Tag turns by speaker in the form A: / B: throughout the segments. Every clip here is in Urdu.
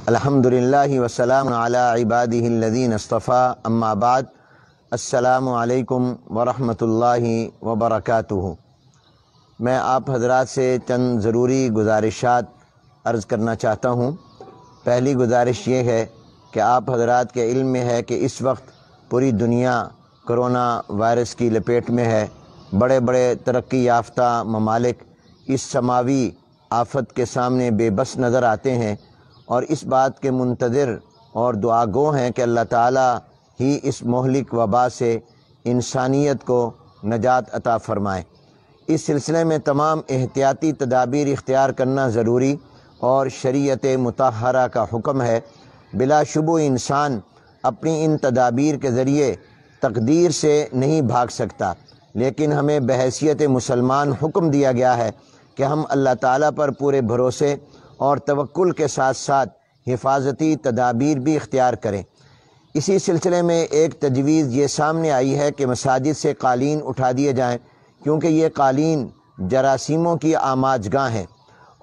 A: الحمدللہ وسلام علی عبادہ الذین اصطفیٰ اما بعد السلام علیکم ورحمۃ اللہ وبرکاتہ۔ میں آپ حضرات سے چند ضروری گزارشات عرض کرنا چاہتا ہوں۔ پہلی گزارش یہ ہے کہ آپ حضرات کے علم میں ہے کہ اس وقت پوری دنیا کرونا وائرس کی لپیٹ میں ہے۔ بڑے بڑے ترقی یافتہ ممالک اس سماوی آفت کے سامنے بے بس نظر آتے ہیں اور اس بات کے منتظر اور دعا گو ہیں کہ اللہ تعالیٰ ہی اس مہلک وبا سے انسانیت کو نجات عطا فرمائے۔ اس سلسلے میں تمام احتیاطی تدابیر اختیار کرنا ضروری اور شریعت مطہرہ کا حکم ہے۔ بلا شبہ انسان اپنی ان تدابیر کے ذریعے تقدیر سے نہیں بھاگ سکتا، لیکن ہمیں بحیثیت مسلمان حکم دیا گیا ہے کہ ہم اللہ تعالیٰ پر پورے بھروسے اور توکل کے ساتھ ساتھ حفاظتی تدابیر بھی اختیار کریں۔ اسی سلسلے میں ایک تجویز یہ سامنے آئی ہے کہ مساجد سے قالین اٹھا دیے جائیں، کیونکہ یہ قالین جراثیموں کی آماج گاہ ہیں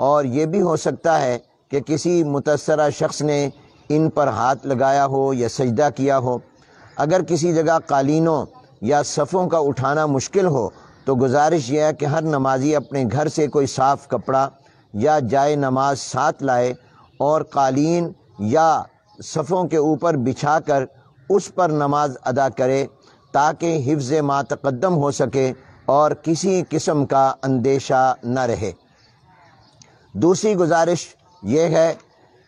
A: اور یہ بھی ہو سکتا ہے کہ کسی متاثرہ شخص نے ان پر ہاتھ لگایا ہو یا سجدہ کیا ہو۔ اگر کسی جگہ قالینوں یا صفوں کا اٹھانا مشکل ہو تو گزارش یہ ہے کہ ہر نمازی اپنے گھر سے کوئی صاف کپڑا یا جائے نماز ساتھ لائے اور قالین یا صفوں کے اوپر بچھا کر اس پر نماز ادا کرے تاکہ حفظ ما تقدم ہو سکے اور کسی قسم کا اندیشہ نہ رہے۔ دوسری گزارش یہ ہے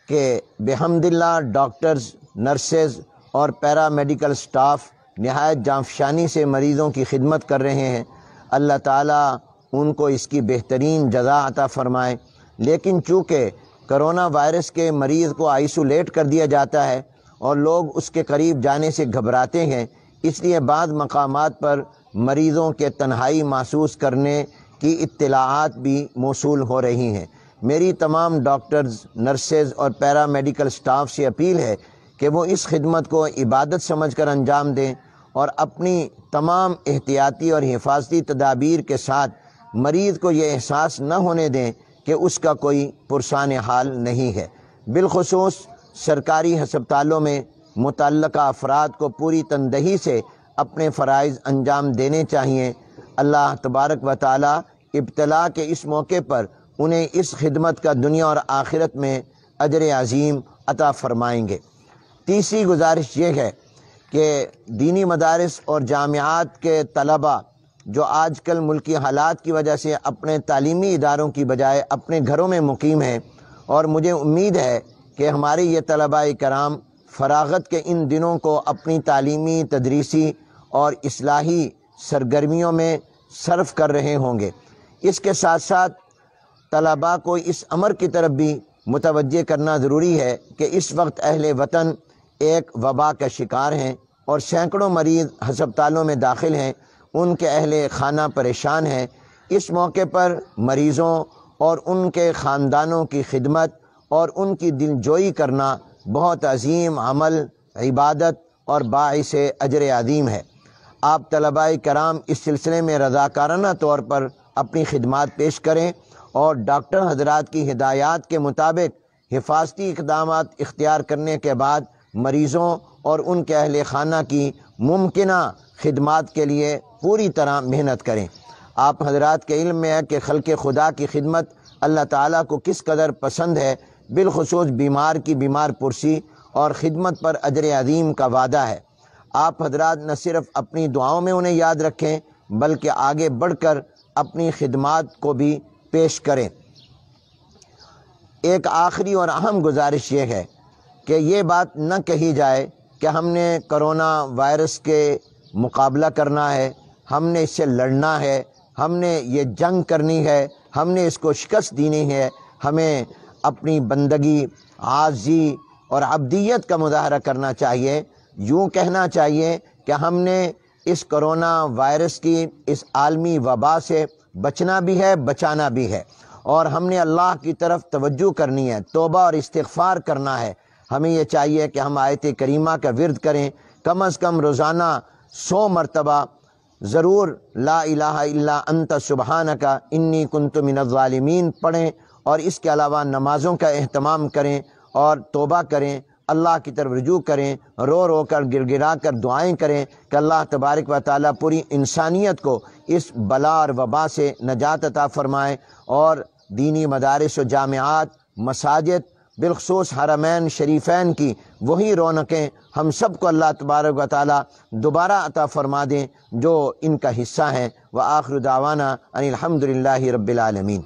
A: کہ بحمداللہ ڈاکٹرز، نرسز اور پیرا میڈیکل سٹاف نہایت جانفشانی سے مریضوں کی خدمت کر رہے ہیں۔ اللہ تعالیٰ ان کو اس کی بہترین جزا عطا فرمائے۔ لیکن چونکہ کرونا وائرس کے مریض کو آئسولیٹ کر دیا جاتا ہے اور لوگ اس کے قریب جانے سے گھبراتے ہیں، اس لیے بعض مقامات پر مریضوں کے تنہائی محسوس کرنے کی اطلاعات بھی موصول ہو رہی ہیں۔ میری تمام ڈاکٹرز، نرسز اور پیرا میڈیکل سٹاف سے اپیل ہے کہ وہ اس خدمت کو عبادت سمجھ کر انجام دیں اور اپنی تمام احتیاطی اور حفاظتی تدابیر کے ساتھ مریض کو یہ احساس نہ ہونے دیں کہ اس کا کوئی پرسان حال نہیں ہے۔ بالخصوص سرکاری ہسپتالوں میں متعلقہ افراد کو پوری تندہی سے اپنے فرائض انجام دینے چاہیے۔ اللہ تبارک و تعالی ابتلا کے اس موقع پر انہیں اس خدمت کا دنیا اور آخرت میں اجر عظیم عطا فرمائیں گے۔ تیسری گزارش یہ ہے کہ دینی مدارس اور جامعات کے طلباء جو آج کل ملکی حالات کی وجہ سے اپنے تعلیمی اداروں کی بجائے اپنے گھروں میں مقیم ہیں، اور مجھے امید ہے کہ ہمارے یہ طلباء کرام فراغت کے ان دنوں کو اپنی تعلیمی، تدریسی اور اصلاحی سرگرمیوں میں صرف کر رہے ہوں گے۔ اس کے ساتھ ساتھ طلباء کو اس امر کی طرف بھی متوجہ کرنا ضروری ہے کہ اس وقت اہل وطن ایک وبا کا شکار ہیں اور سینکڑوں مریض ہسپتالوں میں داخل ہیں، ان کے اہل خانہ پریشان ہیں۔ اس موقع پر مریضوں اور ان کے خاندانوں کی خدمت اور ان کی دلجوئی کرنا بہت عظیم عمل، عبادت اور باعث اجر عظیم ہے۔ آپ طلباء کرام اس سلسلے میں رضاکارانہ طور پر اپنی خدمات پیش کریں اور ڈاکٹر حضرات کی ہدایات کے مطابق حفاظتی اقدامات اختیار کرنے کے بعد مریضوں اور ان کے اہل خانہ کی ممکنہ خدمات کے لیے پوری طرح محنت کریں۔ آپ حضرات کے علم میں ہے کہ خلق خدا کی خدمت اللہ تعالیٰ کو کس قدر پسند ہے، بالخصوص بیمار کی بیمار پرسی اور خدمت پر اجر عظیم کا وعدہ ہے۔ آپ حضرات نہ صرف اپنی دعاؤں میں انہیں یاد رکھیں بلکہ آگے بڑھ کر اپنی خدمات کو بھی پیش کریں۔ ایک آخری اور اہم گزارش یہ ہے کہ یہ بات نہ کہی جائے کہ ہم نے کرونا وائرس کے مقابلہ کرنا ہے، ہم نے اس سے لڑنا ہے، ہم نے یہ جنگ کرنی ہے، ہم نے اس کو شکست دینی ہے۔ ہمیں اپنی بندگی، عاجزی اور عبدیت کا مظاہرہ کرنا چاہیے۔ یوں کہنا چاہیے کہ ہم نے اس کرونا وائرس کی اس عالمی وبا سے بچنا بھی ہے، بچانا بھی ہے، اور ہم نے اللہ کی طرف توجہ کرنی ہے، توبہ اور استغفار کرنا ہے۔ ہمیں یہ چاہیے کہ ہم آیت کریمہ کا ورد کریں، کم از کم روزانہ 100 مرتبہ ضرور لا الہ الا انت سبحانک انی کنت من الظالمین پڑھیں، اور اس کے علاوہ نمازوں کا اہتمام کریں اور توبہ کریں، اللہ کی طرف رجوع کریں، رو رو کر گر گرا کر دعائیں کریں کہ اللہ تبارک و تعالیٰ پوری انسانیت کو اس بلا اور وبا سے نجات عطا فرمائے، اور دینی مدارس و جامعات، مساجد، بالخصوص حرمین شریفین کی وہی رونقیں ہم سب کو اللہ تبارک و تعالیٰ دوبارہ عطا فرما دیں جو ان کا حصہ ہیں۔ وآخر دعوانا ان الحمد للہ رب العالمین۔